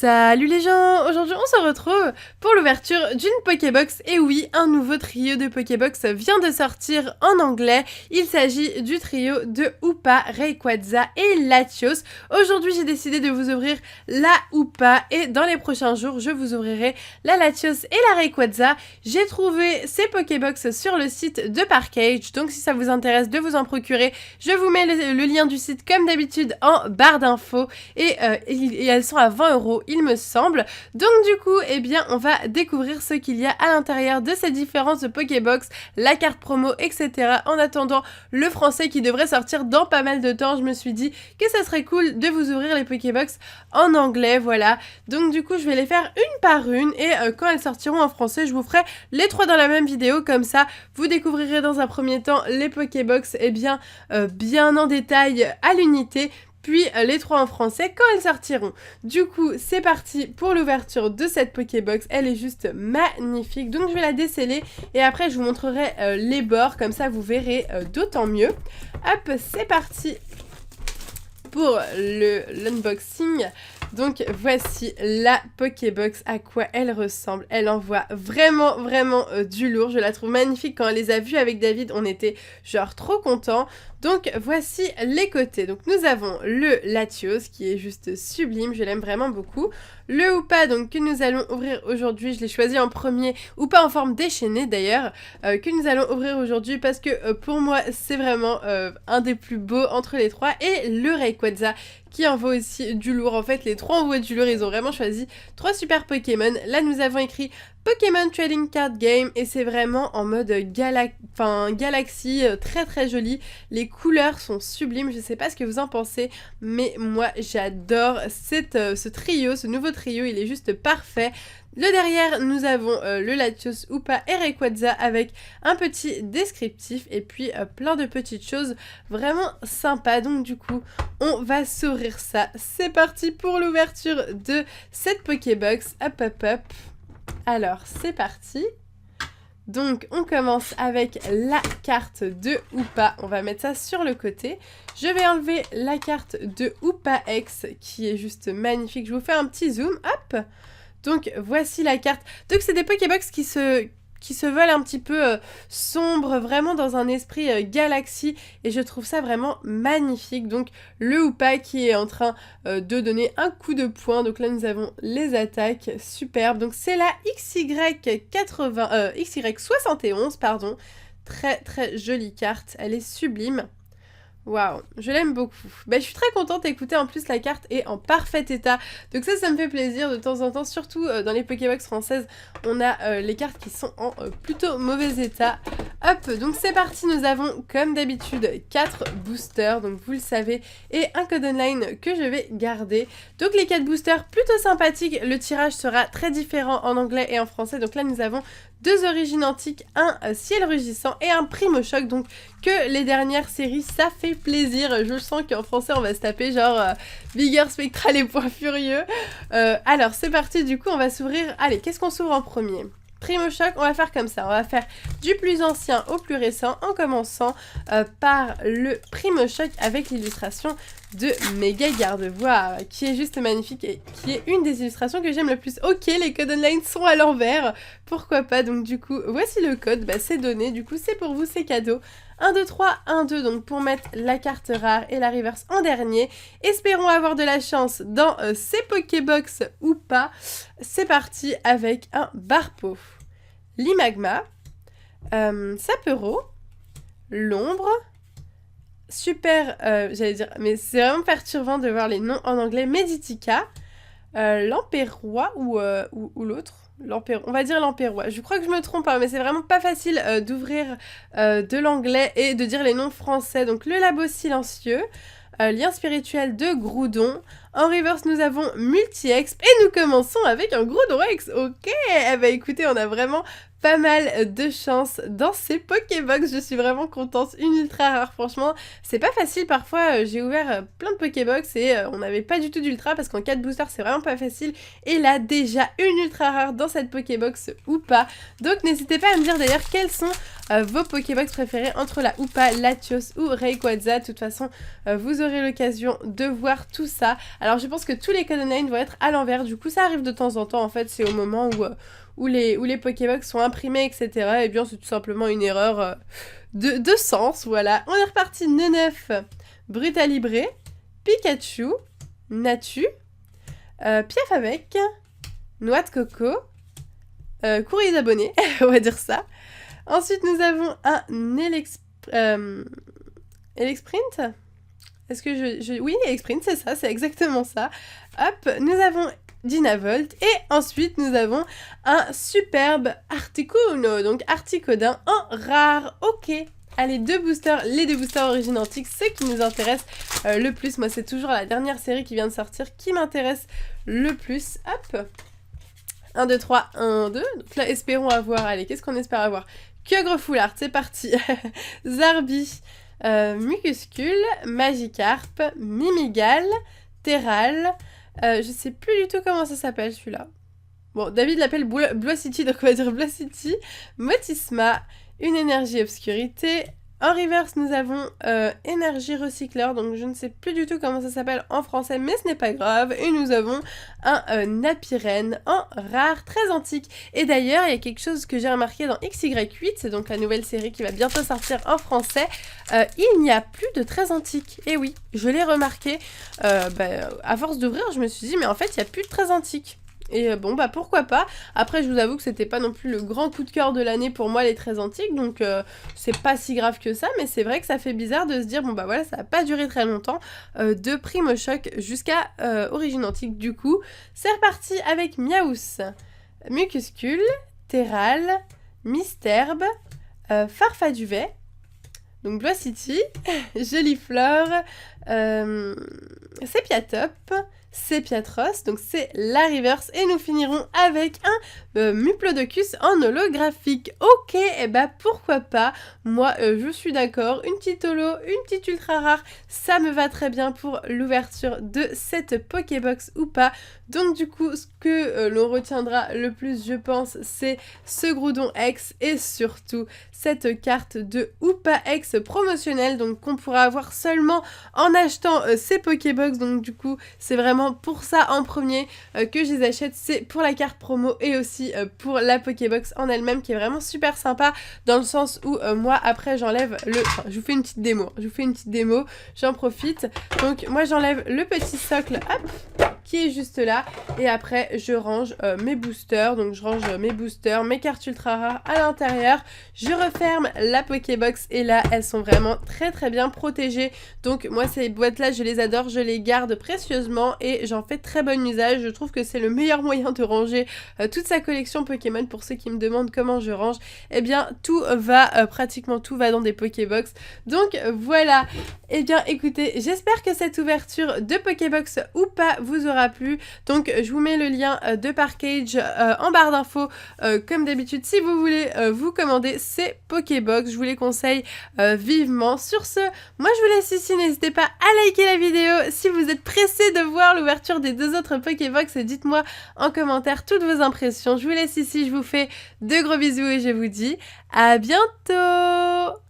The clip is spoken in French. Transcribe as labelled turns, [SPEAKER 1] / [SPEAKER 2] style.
[SPEAKER 1] Salut les gens, aujourd'hui on se retrouve pour l'ouverture d'une Pokébox. Et oui, un nouveau trio de Pokébox vient de sortir en anglais. Il s'agit du trio de Hoopa, Rayquaza et Latios. Aujourd'hui j'ai décidé de vous ouvrir la Hoopa et dans les prochains jours je vous ouvrirai la Latios et la Rayquaza. J'ai trouvé ces Pokébox sur le site de Parkage, donc si ça vous intéresse de vous en procurer, je vous mets le lien du site comme d'habitude en barre d'infos et elles sont à 20 €. Il me semble. Donc du coup, eh bien, on va découvrir ce qu'il y a à l'intérieur de ces différentes Pokébox, la carte promo, etc. En attendant le français qui devrait sortir dans pas mal de temps, je me suis dit que ça serait cool de vous ouvrir les Pokébox en anglais, voilà. Donc du coup, je vais les faire une par une et quand elles sortiront en français, je vous ferai les trois dans la même vidéo, comme ça, vous découvrirez dans un premier temps les Pokébox, eh bien, bien en détail à l'unité, puis les trois en français quand elles sortiront. Du coup, c'est parti pour l'ouverture de cette Pokébox. Elle est juste magnifique. Donc, je vais la déceler et après, je vous montrerai les bords. Comme ça, vous verrez d'autant mieux. Hop, c'est parti pour l'unboxing. Donc voici la Pokébox, à quoi elle ressemble. Elle envoie vraiment du lourd. Je la trouve magnifique. Quand on les a vues avec David, on était genre trop contents. Donc voici les côtés. Donc nous avons le Latios qui est juste sublime, je l'aime vraiment beaucoup. Le Hoopa donc que nous allons ouvrir aujourd'hui, je l'ai choisi en premier, Hoopa en forme déchaînée d'ailleurs, que nous allons ouvrir aujourd'hui parce que pour moi c'est vraiment un des plus beaux entre les trois. Et le Rayquaza qui envoie aussi du lourd. En fait les trois envoient du lourd, ils ont vraiment choisi trois super Pokémon. Là nous avons écrit Pokémon Trading Card Game et c'est vraiment en mode galaxie, très joli. Les couleurs sont sublimes, je sais pas ce que vous en pensez, mais moi j'adore ce trio, ce nouveau trio, il est juste parfait. Le derrière, nous avons le Latios, Hoopa et Rayquaza avec un petit descriptif et puis plein de petites choses vraiment sympas. Donc du coup, on va s'ouvrir ça. C'est parti pour l'ouverture de cette Pokébox. Hop. Alors, c'est parti. Donc, on commence avec la carte de Hoopa. On va mettre ça sur le côté. Je vais enlever la carte de Hoopa X qui est juste magnifique. Je vous fais un petit zoom. Hop. Donc, voici la carte. Donc, c'est des Pokébox qui se veulent un petit peu sombres, vraiment dans un esprit galaxie, et je trouve ça vraiment magnifique. Donc le Hoopa qui est en train de donner un coup de poing, donc là nous avons les attaques, superbe. Donc c'est la XY71, pardon, très jolie carte, elle est sublime. Waouh, je l'aime beaucoup. Bah, je suis très contente, écoutez, en plus la carte est en parfait état. Donc ça me fait plaisir de temps en temps, surtout dans les Pokébox françaises, on a les cartes qui sont en plutôt mauvais état. Hop, donc c'est parti, nous avons comme d'habitude 4 boosters, donc vous le savez, et un code online que je vais garder. Donc les 4 boosters plutôt sympathiques, le tirage sera très différent en anglais et en français. Donc là nous avons 2 origines antiques, un ciel rugissant et un primo choc, donc que les dernières séries, ça fait plaisir. Je sens qu'en français on va se taper genre vigueur spectrale et points furieux. Alors c'est parti, du coup on va s'ouvrir. Allez, qu'est-ce qu'on s'ouvre en premier ? Primo choc, on va faire comme ça, on va faire du plus ancien au plus récent en commençant par le primo choc avec l'illustration de Méga Gardevoir qui est juste magnifique et qui est une des illustrations que j'aime le plus. Ok, les codes online sont à l'envers, pourquoi pas. Donc du coup, voici le code, bah, c'est donné, du coup c'est pour vous, c'est cadeau. 1, 2, 3, 1, 2, donc pour mettre la carte rare et la reverse en dernier. Espérons avoir de la chance dans ces Pokébox ou pas. C'est parti avec un Barpo, Limagma, Sapero, l'ombre, super, j'allais dire, mais c'est vraiment perturbant de voir les noms en anglais, Meditica, l'Empérois ou l'autre. On va dire l'Empérois. Je crois que je me trompe pas, mais c'est vraiment pas facile d'ouvrir de l'anglais et de dire les noms français. Donc le labo silencieux, lien spirituel de Groudon. En reverse, nous avons Multi-Exp et nous commençons avec un Groudon X. Ok, eh ben écoutez, on a vraiment pas mal de chance dans ces Pokébox, je suis vraiment contente, une ultra rare, franchement, c'est pas facile parfois, j'ai ouvert plein de Pokébox et on n'avait pas du tout d'ultra parce qu'en 4 boosters c'est vraiment pas facile, et là déjà une ultra rare dans cette Pokébox ou pas, donc n'hésitez pas à me dire d'ailleurs quels sont vos Pokébox préférés entre la Hoopa, Latios ou Rayquaza. De toute façon, vous aurez l'occasion de voir tout ça. Alors je pense que tous les code online vont être à l'envers, du coup ça arrive de temps en temps, en fait c'est au moment où les Pokébox sont imprimés, etc. Et bien c'est tout simplement une erreur de sens, voilà. On est reparti de 9, Brutalibré, Pikachu, Natu, Piafabec, Noix de Coco, courrier d'abonnés, on va dire ça. Ensuite, nous avons un Elexprint. Est-ce que oui, Elexprint, c'est ça, c'est exactement ça. Hop, nous avons Dynavolt. Et ensuite, nous avons un superbe Articuno, donc Articodin en rare. Ok. Allez, les deux boosters origines antiques, ceux qui nous intéressent le plus. Moi, c'est toujours la dernière série qui vient de sortir qui m'intéresse le plus. Hop. 1, 2, 3, 1, 2. Donc là, espérons avoir... Allez, qu'est-ce qu'on espère avoir? Kyogre Foulard, c'est parti. Zarbi, Mucuscule, Magikarp, Mimigal, Terral. Je sais plus du tout comment ça s'appelle celui-là. Bon, David l'appelle Bloissity, donc on va dire Bloissity. Motisma, une énergie obscurité. En reverse, nous avons énergie recycleur, donc je ne sais plus du tout comment ça s'appelle en français, mais ce n'est pas grave. Et nous avons un Napirène en rare, très antique. Et d'ailleurs, il y a quelque chose que j'ai remarqué dans XY8, c'est donc la nouvelle série qui va bientôt sortir en français. Il n'y a plus de très antique. Et oui, je l'ai remarqué. À force d'ouvrir, je me suis dit, mais en fait, il n'y a plus de très antique. Et bon, bah pourquoi pas. Après, je vous avoue que c'était pas non plus le grand coup de cœur de l'année pour moi, les très antiques, donc c'est pas si grave que ça, mais c'est vrai que ça fait bizarre de se dire, bon bah voilà, ça a pas duré très longtemps, de Primo Choc jusqu'à Origine Antique. Du coup, c'est reparti avec Miaous, Mucuscule, Terral, Misterbe, Farfaduvet, donc Bloissity, Joliflore, Sepiatop, Sepiatros, donc c'est la reverse, et nous finirons avec un Muplodocus en holographique. Ok, et bah pourquoi pas, moi je suis d'accord, une petite holo, une petite ultra rare, ça me va très bien pour l'ouverture de cette Pokébox ou pas. Donc du coup, ce que l'on retiendra le plus, je pense, c'est ce Groudon X et surtout cette carte de Hoopa X promotionnelle, donc qu'on pourra avoir seulement en achetant ces Pokébox. Donc du coup, c'est vraiment pour ça en premier que je les achète, c'est pour la carte promo et aussi pour la Pokébox en elle-même qui est vraiment super sympa dans le sens où moi après j'enlève enfin, je vous fais une petite démo, j'en profite. Donc moi j'enlève le petit socle, hop, qui est juste là, et après je range mes boosters, donc je range mes boosters, mes cartes ultra rares à l'intérieur, je referme la Pokébox et là elles sont vraiment très très bien protégées. Donc moi ces boîtes là je les adore, je les garde précieusement et j'en fais très bon usage. Je trouve que c'est le meilleur moyen de ranger toute sa collection Pokémon. Pour ceux qui me demandent comment je range, eh bien tout va, pratiquement tout va dans des Pokébox. Donc voilà, eh bien écoutez, j'espère que cette ouverture de Pokébox ou pas vous aura plu. Donc je vous mets le lien de Parkage en barre d'infos comme d'habitude si vous voulez vous commander ces Pokébox. Je vous les conseille vivement. Sur ce, moi je vous laisse ici, n'hésitez pas à liker la vidéo si vous êtes pressés de voir l'ouverture des deux autres Pokébox et dites-moi en commentaire toutes vos impressions. Je vous laisse ici, je vous fais de gros bisous et je vous dis à bientôt.